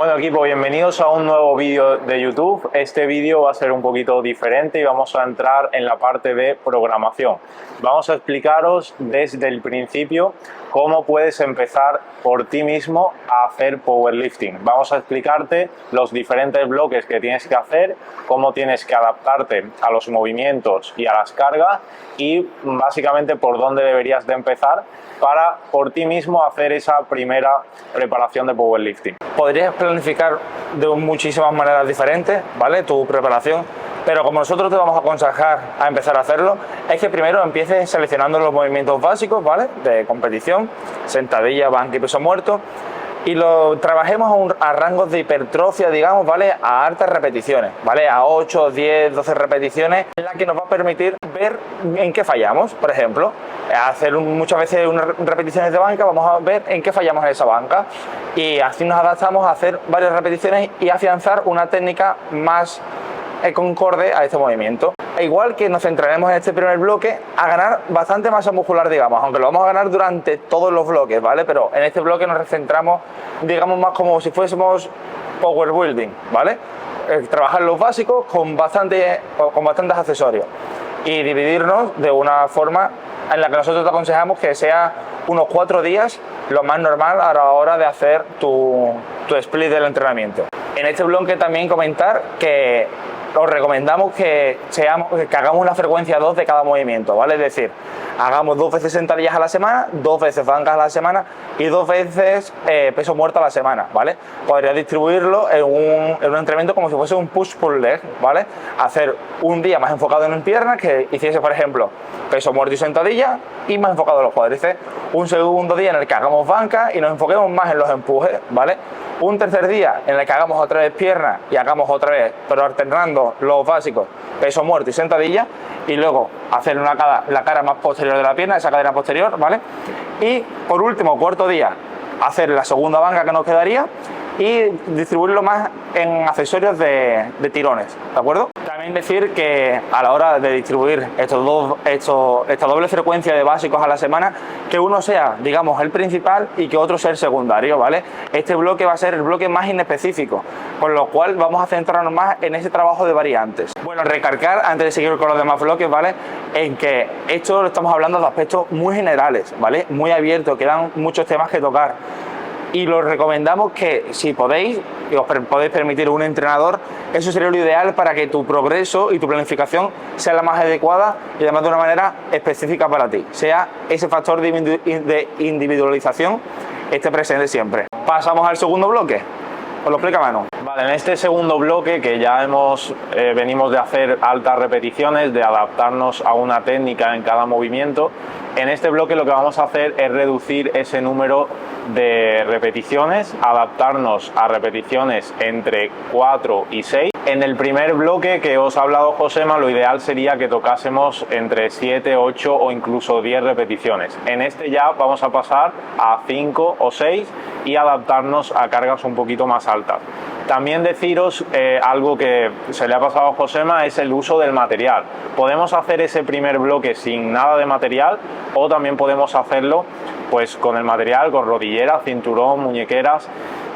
Bueno equipo, bienvenidos a un nuevo vídeo de YouTube. Este vídeo va a ser un poquito diferente y vamos a entrar en la parte de programación. Vamos a explicaros desde el principio cómo puedes empezar por ti mismo a hacer powerlifting. Vamos a explicarte los diferentes bloques que tienes que hacer, cómo tienes que adaptarte a los movimientos y a las cargas y básicamente por dónde deberías de empezar para por ti mismo hacer esa primera preparación de powerlifting. Podrías planificar de muchísimas maneras diferentes, ¿vale? Tu preparación, pero como nosotros te vamos a aconsejar a empezar a hacerlo, es que primero empieces seleccionando los movimientos básicos, ¿vale? De competición, sentadilla, banca y peso muerto, y lo trabajemos a rangos de hipertrofia, digamos, ¿vale? A altas repeticiones, ¿vale? A 8, 10, 12 repeticiones, en la que nos va a permitir ver en qué fallamos. Por ejemplo, hacer muchas veces unas repeticiones de banca, vamos a ver en qué fallamos en esa banca y así nos adaptamos a hacer varias repeticiones y afianzar una técnica más concorde a este movimiento. E igual que nos centraremos en este primer bloque a ganar bastante masa muscular, digamos, aunque lo vamos a ganar durante todos los bloques, ¿vale? Pero en este bloque nos centramos, digamos, más como si fuésemos power building, ¿vale? Trabajar los básicos con bastantes accesorios y dividirnos de una forma en la que nosotros te aconsejamos que sea unos 4 días lo más normal a la hora de hacer tu split del entrenamiento. En este bloque también comentar que os recomendamos que hagamos una frecuencia 2 de cada movimiento, ¿vale? Es decir, hagamos 2 veces sentadillas a la semana, 2 veces bancas a la semana y 2 veces peso muerto a la semana, ¿vale? Podrías distribuirlo en un entrenamiento como si fuese un push-pull leg, ¿vale? Hacer un día más enfocado en piernas, que hiciese, por ejemplo, peso muerto y sentadilla, y más enfocado en los cuádriceps. Un segundo día en el que hagamos banca y nos enfoquemos más en los empujes, ¿vale? Un tercer día en el que hagamos otra vez piernas y hagamos otra vez, pero alternando los básicos, peso muerto y sentadilla, y luego hacer la cara más posterior de la pierna, esa cadera posterior, ¿vale? Y por último, cuarto día, hacer la segunda banca que nos quedaría y distribuirlo más en accesorios de tirones, ¿de acuerdo? También decir que a la hora de distribuir esta doble frecuencia de básicos a la semana, que uno sea, digamos, el principal y que otro sea el secundario, ¿vale? Este bloque va a ser el bloque más inespecífico, con lo cual vamos a centrarnos más en ese trabajo de variantes. Bueno, recargar, antes de seguir con los demás bloques, ¿vale? En que esto lo estamos hablando de aspectos muy generales, ¿vale? Muy abiertos, quedan muchos temas que tocar. Y los recomendamos que si podéis, y os podéis permitir un entrenador, eso sería lo ideal para que tu progreso y tu planificación sea la más adecuada y además de una manera específica para ti, sea ese factor de individualización esté presente siempre. Pasamos al segundo bloque. ¿Os lo explica Manu? Vale, en este segundo bloque que ya venimos de hacer altas repeticiones, de adaptarnos a una técnica en cada movimiento, en este bloque lo que vamos a hacer es reducir ese número de repeticiones, adaptarnos a repeticiones entre 4 y 6. En el primer bloque que os ha hablado Josema, lo ideal sería que tocásemos entre 7, 8 o incluso 10 repeticiones. En este ya vamos a pasar a 5 o 6 y adaptarnos a cargas un poquito más altas. También deciros algo que se le ha pasado a Josema, es el uso del material. Podemos hacer ese primer bloque sin nada de material o también podemos hacerlo pues con el material, con rodillera, cinturón, muñequeras.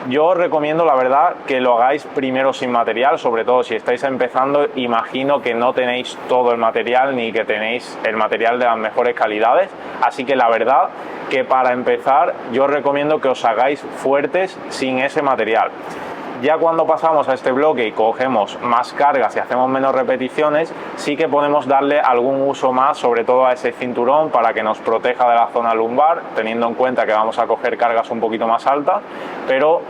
Yo os recomiendo, la verdad, que lo hagáis primero sin material, sobre todo si estáis empezando. Imagino que no tenéis todo el material ni que tenéis el material de las mejores calidades, así que la verdad que para empezar yo os recomiendo que os hagáis fuertes sin ese material. Ya cuando pasamos a este bloque y cogemos más cargas y hacemos menos repeticiones, sí que podemos darle algún uso más, sobre todo a ese cinturón, para que nos proteja de la zona lumbar, teniendo en cuenta que vamos a coger cargas un poquito más altas, pero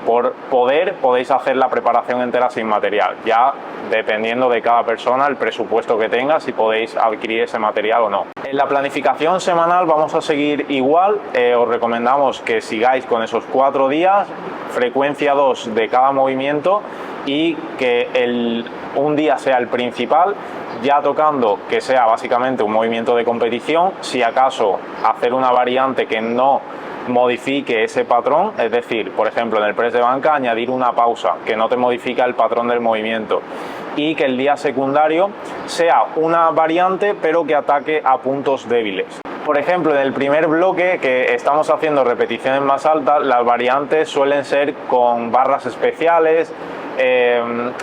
por podéis hacer la preparación entera sin material, ya dependiendo de cada persona, el presupuesto que tenga, si podéis adquirir ese material o no. En la planificación semanal vamos a seguir igual, os recomendamos que sigáis con esos 4 días, frecuencia 2 de cada movimiento y que un día sea el principal, ya tocando que sea básicamente un movimiento de competición, si acaso hacer una variante que no modifique ese patrón, es decir, por ejemplo en el press de banca añadir una pausa que no te modifica el patrón del movimiento, y que el día secundario sea una variante pero que ataque a puntos débiles. Por ejemplo, en el primer bloque que estamos haciendo repeticiones más altas, las variantes suelen ser con barras especiales,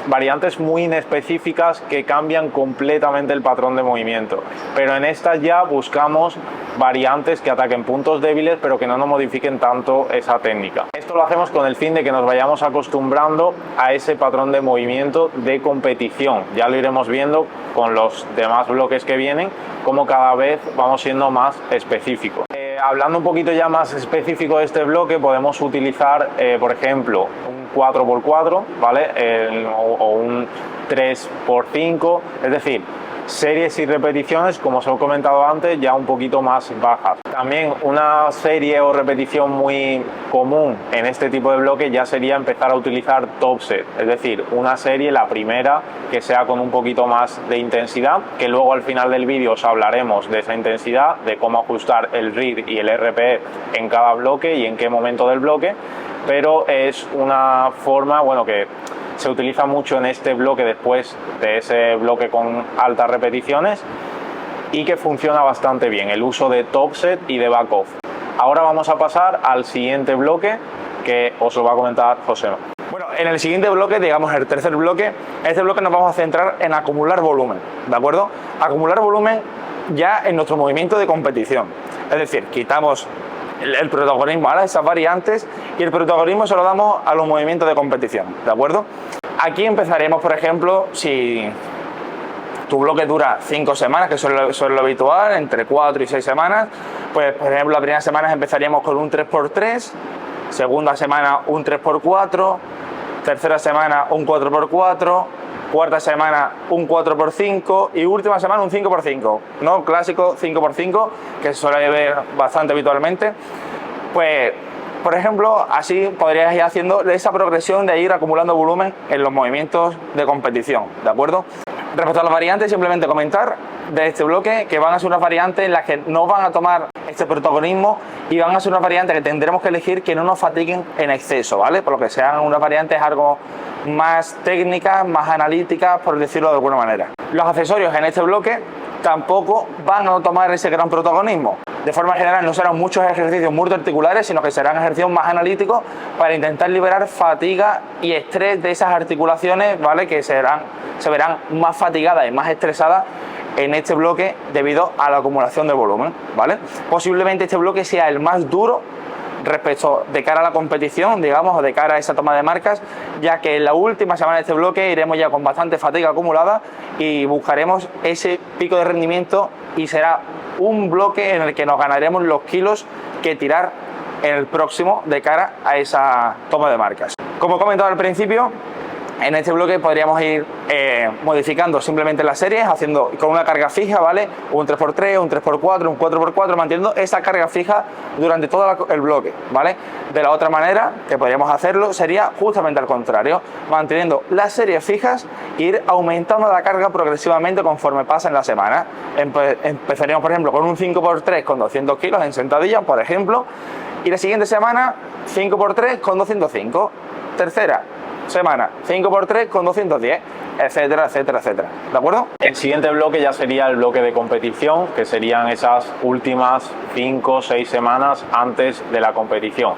variantes muy inespecíficas que cambian completamente el patrón de movimiento. Pero en estas ya buscamos variantes que ataquen puntos débiles pero que no nos modifiquen tanto esa técnica. Esto lo hacemos con el fin de que nos vayamos acostumbrando a ese patrón de movimiento de competición. Ya lo iremos viendo con los demás bloques que vienen, como cada vez vamos siendo más específicos. Hablando un poquito ya más específico de este bloque, podemos utilizar, por ejemplo, un 4x4, ¿vale? O un 3x5, es decir, series y repeticiones, como os he comentado antes, ya un poquito más bajas. También una serie o repetición muy común en este tipo de bloque ya sería empezar a utilizar top set, es decir, una serie, la primera, que sea con un poquito más de intensidad, que luego al final del vídeo os hablaremos de esa intensidad, de cómo ajustar el RIR y el RPE en cada bloque y en qué momento del bloque, pero es una forma, bueno, que se utiliza mucho en este bloque después de ese bloque con altas repeticiones y que funciona bastante bien, el uso de top set y de back off. Ahora vamos a pasar al siguiente bloque que os lo va a comentar José. Bueno, en el siguiente bloque, digamos el tercer bloque, este bloque nos vamos a centrar en acumular volumen, ¿de acuerdo? Acumular volumen ya en nuestro movimiento de competición, es decir, quitamos el protagonismo a esas variantes y el protagonismo se lo damos a los movimientos de competición, ¿de acuerdo? Aquí empezaremos, por ejemplo, si tu bloque dura 5 semanas, que suele lo habitual, entre 4 y 6 semanas, pues por ejemplo la primera semana empezaríamos con un 3x3, segunda semana un 3x4, tercera semana un 4x4, cuarta semana un 4x5 y última semana un 5x5, ¿no? Clásico 5x5 que se suele ver bastante habitualmente. Pues, por ejemplo, así podrías ir haciendo esa progresión de ir acumulando volumen en los movimientos de competición, ¿de acuerdo? Respecto a las variantes, simplemente comentar de este bloque que van a ser unas variantes en las que no van a tomar este protagonismo y van a ser unas variantes que tendremos que elegir que no nos fatiguen en exceso, ¿vale? Por lo que sean unas variantes algo más técnicas, más analíticas, por decirlo de alguna manera. Los accesorios en este bloque tampoco van a tomar ese gran protagonismo. De forma general no serán muchos ejercicios multiarticulares, sino que serán ejercicios más analíticos para intentar liberar fatiga y estrés de esas articulaciones, ¿vale? Que se verán más fatigadas y más estresadas en este bloque debido a la acumulación de volumen, ¿vale? Posiblemente este bloque sea el más duro respecto de cara a la competición, digamos, o de cara a esa toma de marcas, ya que en la última semana de este bloque iremos ya con bastante fatiga acumulada y buscaremos ese pico de rendimiento y será un bloque en el que nos ganaremos los kilos que tirar en el próximo de cara a esa toma de marcas. Como he comentado al principio, en este bloque podríamos ir modificando simplemente las series, haciendo con una carga fija, ¿vale? Un 3x3, un 3x4, un 4x4, manteniendo esa carga fija durante todo el bloque, ¿vale? De la otra manera que podríamos hacerlo sería justamente al contrario, manteniendo las series fijas e ir aumentando la carga progresivamente conforme pasen la semana. Empezaríamos, por ejemplo, con un 5x3 con 200 kilos en sentadilla, por ejemplo, y la siguiente semana 5x3 con 205, tercera semana 5x3 con 210, etcétera, etcétera, etcétera. ¿De acuerdo? El siguiente bloque ya sería el bloque de competición, que serían esas últimas 5 o 6 semanas antes de la competición.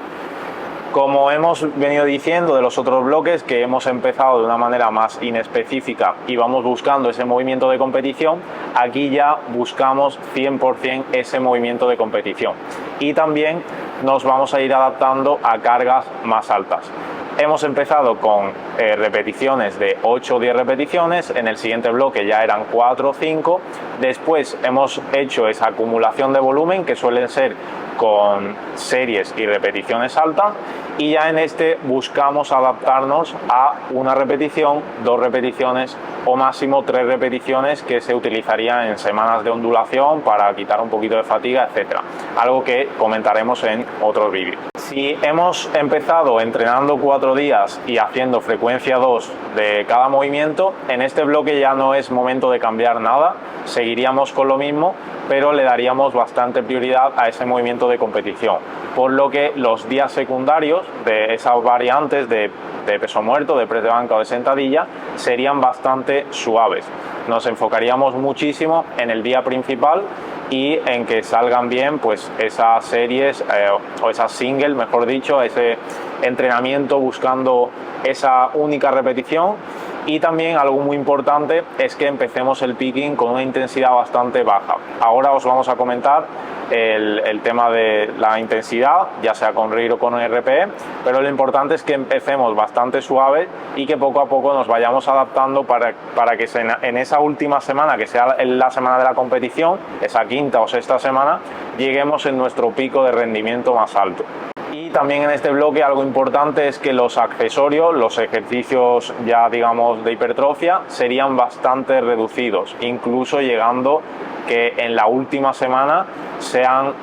Como hemos venido diciendo de los otros bloques, que hemos empezado de una manera más inespecífica y vamos buscando ese movimiento de competición, aquí ya buscamos 100% ese movimiento de competición. Y también nos vamos a ir adaptando a cargas más altas. Hemos empezado con repeticiones de 8 o 10 repeticiones, en el siguiente bloque ya eran 4 o 5, después hemos hecho esa acumulación de volumen que suelen ser con series y repeticiones altas y ya en este buscamos adaptarnos a una repetición, 2 repeticiones o máximo 3 repeticiones que se utilizarían en semanas de ondulación para quitar un poquito de fatiga, etcétera. Algo que comentaremos en otros vídeos. Si hemos empezado entrenando 4 días y haciendo frecuencia 2 de cada movimiento, en este bloque ya no es momento de cambiar nada, seguiríamos con lo mismo, pero le daríamos bastante prioridad a ese movimiento de competición, por lo que los días secundarios de esas variantes de peso muerto, de press de banca o de sentadilla serían bastante suaves. Nos enfocaríamos muchísimo en el día principal y en que salgan bien pues esas series o esas singles, mejor dicho, ese entrenamiento buscando esa única repetición. Y también algo muy importante es que empecemos el picking con una intensidad bastante baja. Ahora os vamos a comentar el tema de la intensidad, ya sea con RIR o con RPE, pero lo importante es que empecemos bastante suave y que poco a poco nos vayamos adaptando para que en esa última semana, que sea la semana de la competición, esa quinta o sexta semana, lleguemos en nuestro pico de rendimiento más alto. Y también en este bloque algo importante es que los accesorios, los ejercicios ya digamos de hipertrofia, serían bastante reducidos, incluso llegando que en la última semana sean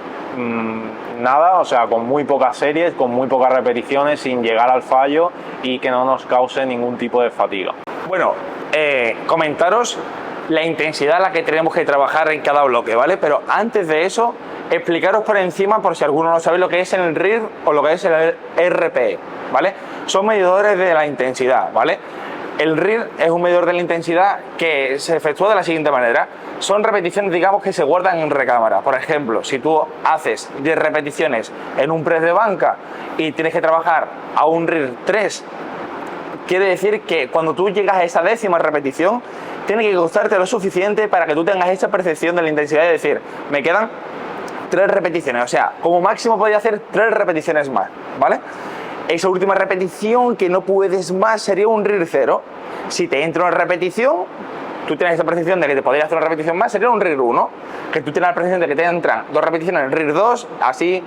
nada, o sea, con muy pocas series, con muy pocas repeticiones, sin llegar al fallo y que no nos cause ningún tipo de fatiga. Bueno, comentaros la intensidad a la que tenemos que trabajar en cada bloque, ¿vale? Pero antes de eso, explicaros por encima, por si alguno no sabe lo que es el RIR o lo que es el RPE, ¿vale? Son medidores de la intensidad, ¿vale? El RIR es un medidor de la intensidad que se efectúa de la siguiente manera. Son repeticiones, digamos, que se guardan en recámara. Por ejemplo, si tú haces 10 repeticiones en un press de banca y tienes que trabajar a un RIR 3, quiere decir que cuando tú llegas a esa 10ª repetición, tiene que costarte lo suficiente para que tú tengas esa percepción de la intensidad y decir, me quedan 3 repeticiones, o sea, como máximo podría hacer 3 repeticiones más, ¿vale? Esa última repetición que no puedes más sería un RIR 0. Si te entra una repetición, tú tienes esa percepción de que te podrías hacer una repetición más, sería un RIR 1. Que tú tienes la percepción de que te entran 2 repeticiones en RIR 2, así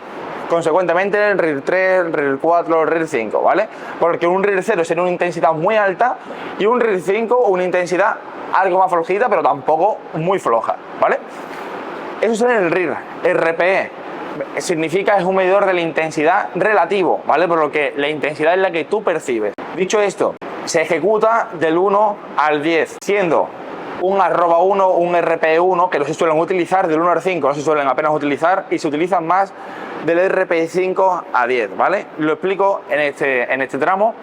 consecuentemente el RIR 3, el RIR 4, el RIR 5, ¿vale? Porque un RIR 0 sería una intensidad muy alta y un RIR 5 una intensidad algo más flojita, pero tampoco muy floja, ¿vale? Eso sería el RIR. RPE significa es un medidor de la intensidad relativo, ¿vale? Por lo que la intensidad es la que tú percibes. Dicho esto, se ejecuta del 1 al 10, siendo un @1, un RPE1, que no se suelen utilizar, del 1 al 5 no se suelen apenas utilizar y se utilizan más del RPE5 a 10, ¿vale? Lo explico en este tramo.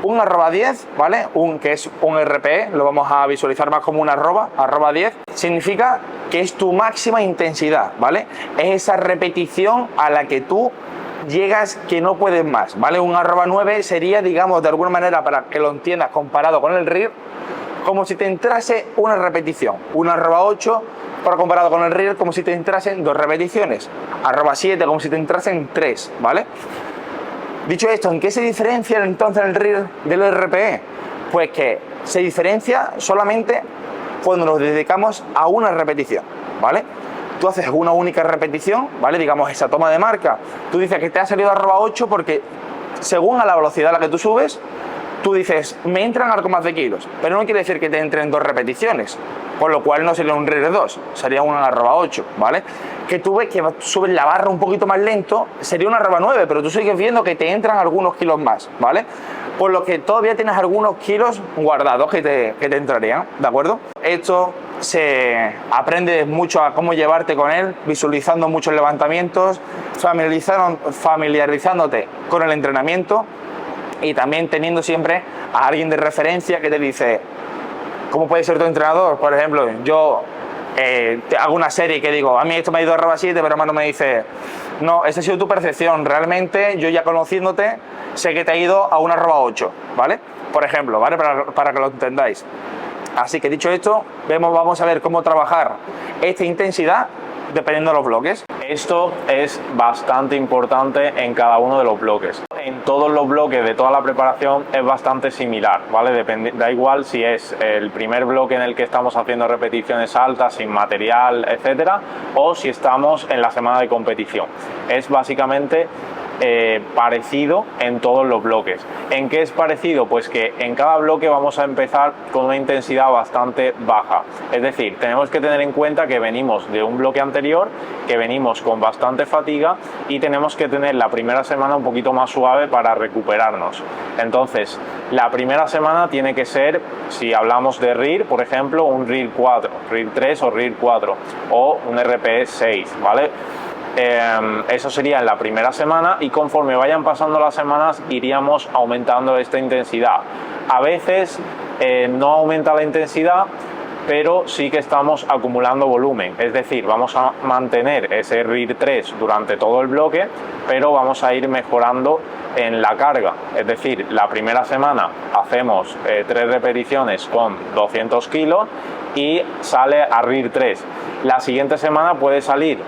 Un @10, ¿vale? Que es un RPE, lo vamos a visualizar más como un @10, significa que es tu máxima intensidad, ¿vale? Es esa repetición a la que tú llegas que no puedes más, ¿vale? Un @9 sería, digamos, de alguna manera, para que lo entiendas comparado con el RIR, como si te entrase una repetición. Un @8, para comparado con el RIR, como si te entrasen 2 repeticiones. @7, como si te entrasen 3, ¿vale? Dicho esto, ¿en qué se diferencia entonces el RIR del RPE? Pues que se diferencia solamente cuando nos dedicamos a una repetición, ¿vale? Tú haces una única repetición, ¿vale? Digamos esa toma de marca. Tú dices que te ha salido @8 porque según a la velocidad a la que tú subes, tú dices, me entran algo más de kilos, pero no quiere decir que te entren 2 repeticiones, por lo cual no sería un RIR 2, sería un @8, ¿vale? Que tú ves que subes la barra un poquito más lento, sería un @9, pero tú sigues viendo que te entran algunos kilos más, ¿vale? Por lo que todavía tienes algunos kilos guardados que te entrarían, ¿de acuerdo? Esto se aprende mucho a cómo llevarte con él, visualizando muchos levantamientos, familiarizándote con el entrenamiento y también teniendo siempre a alguien de referencia que te dice, ¿cómo puede ser tu entrenador? Por ejemplo, yo te hago una serie que digo, a mí esto me ha ido @7, pero hermano me dice, no, esa ha sido tu percepción, realmente yo ya conociéndote sé que te ha ido a un @8, ¿vale? Por ejemplo, ¿vale? Para que lo entendáis. Así que dicho esto, vamos a ver cómo trabajar esta intensidad dependiendo de los bloques. Esto es bastante importante en cada uno de los bloques. En todos los bloques de toda la preparación es bastante similar, ¿vale? Da igual si es el primer bloque en el que estamos haciendo repeticiones altas, sin material, etcétera, o si estamos en la semana de competición. Es básicamente parecido en todos los bloques. ¿En qué es parecido? Pues que en cada bloque vamos a empezar con una intensidad bastante baja. Es decir, tenemos que tener en cuenta que venimos de un bloque anterior, que venimos con bastante fatiga y tenemos que tener la primera semana un poquito más suave para recuperarnos. Entonces, la primera semana tiene que ser, si hablamos de RIR, por ejemplo, un RIR 4, RIR 3 o RIR 4 o un RPE 6, ¿vale? Eso sería en la primera semana y conforme vayan pasando las semanas iríamos aumentando esta intensidad. A veces no aumenta la intensidad, pero sí que estamos acumulando volumen, es decir, vamos a mantener ese RIR 3 durante todo el bloque, pero vamos a ir mejorando en la carga, es decir, la primera semana hacemos 3 repeticiones con 200 kilos y sale a RIR 3. La siguiente semana puede salir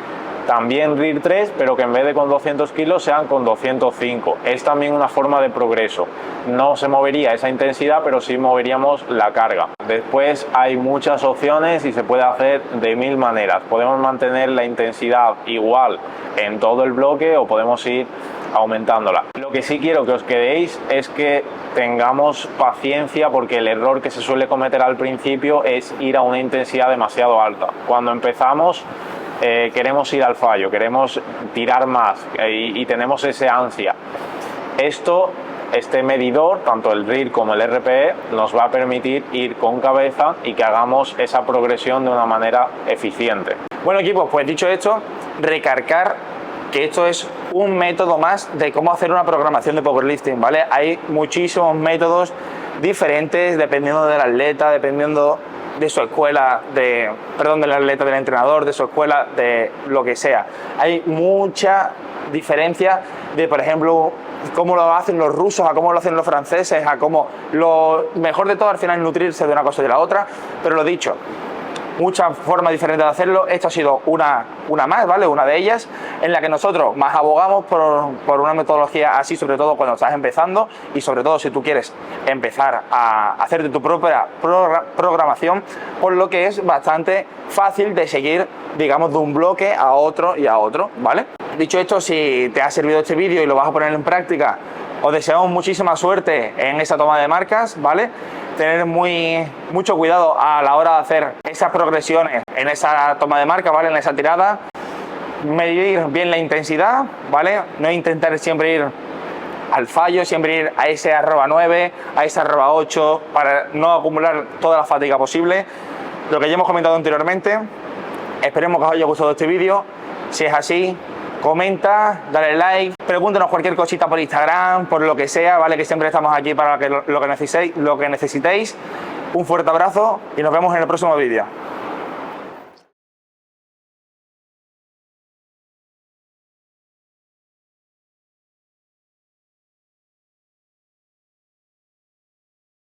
también RIR 3, pero que en vez de con 200 kilos sean con 205. Es también una forma de progreso. No se movería esa intensidad, pero sí moveríamos la carga. Después hay muchas opciones y se puede hacer de 1000 maneras. Podemos mantener la intensidad igual en todo el bloque o podemos ir aumentándola. Lo que sí quiero que os quedéis es que tengamos paciencia, porque el error que se suele cometer al principio es ir a una intensidad demasiado alta. Cuando empezamos queremos ir al fallo, queremos tirar más y tenemos ese ansia. Este medidor, tanto el RIR como el RPE, nos va a permitir ir con cabeza y que hagamos esa progresión de una manera eficiente. Bueno, equipos, pues dicho esto, recargar que esto es un método más de cómo hacer una programación de powerlifting, ¿vale? Hay muchísimos métodos diferentes dependiendo del atleta, dependiendo de su escuela, del atleta, del entrenador, de su escuela, de lo que sea. Hay mucha diferencia de, por ejemplo, cómo lo hacen los rusos, a cómo lo hacen los franceses, a cómo lo mejor de todo al final es nutrirse de una cosa y de la otra, pero lo dicho, muchas formas diferentes de hacerlo. Esto ha sido una más, ¿vale? Una de ellas, en la que nosotros más abogamos por una metodología así, sobre todo cuando estás empezando y sobre todo si tú quieres empezar a hacerte tu propia programación, por lo que es bastante fácil de seguir, digamos, de un bloque a otro y a otro, ¿vale? Dicho esto, si te ha servido este vídeo y lo vas a poner en práctica, os deseamos muchísima suerte en esa toma de marcas, ¿vale? Tener mucho cuidado a la hora de hacer esas progresiones en esa toma de marca, ¿vale? En esa tirada. Medir bien la intensidad, ¿vale? No intentar siempre ir al fallo, siempre ir a ese @9, a ese @8, para no acumular toda la fatiga posible. Lo que ya hemos comentado anteriormente. Esperemos que os haya gustado este vídeo. Si es así, comenta, dale like, pregúntenos cualquier cosita por Instagram, por lo que sea, ¿vale? Que siempre estamos aquí para lo que necesitéis. Un fuerte abrazo y nos vemos en el próximo vídeo.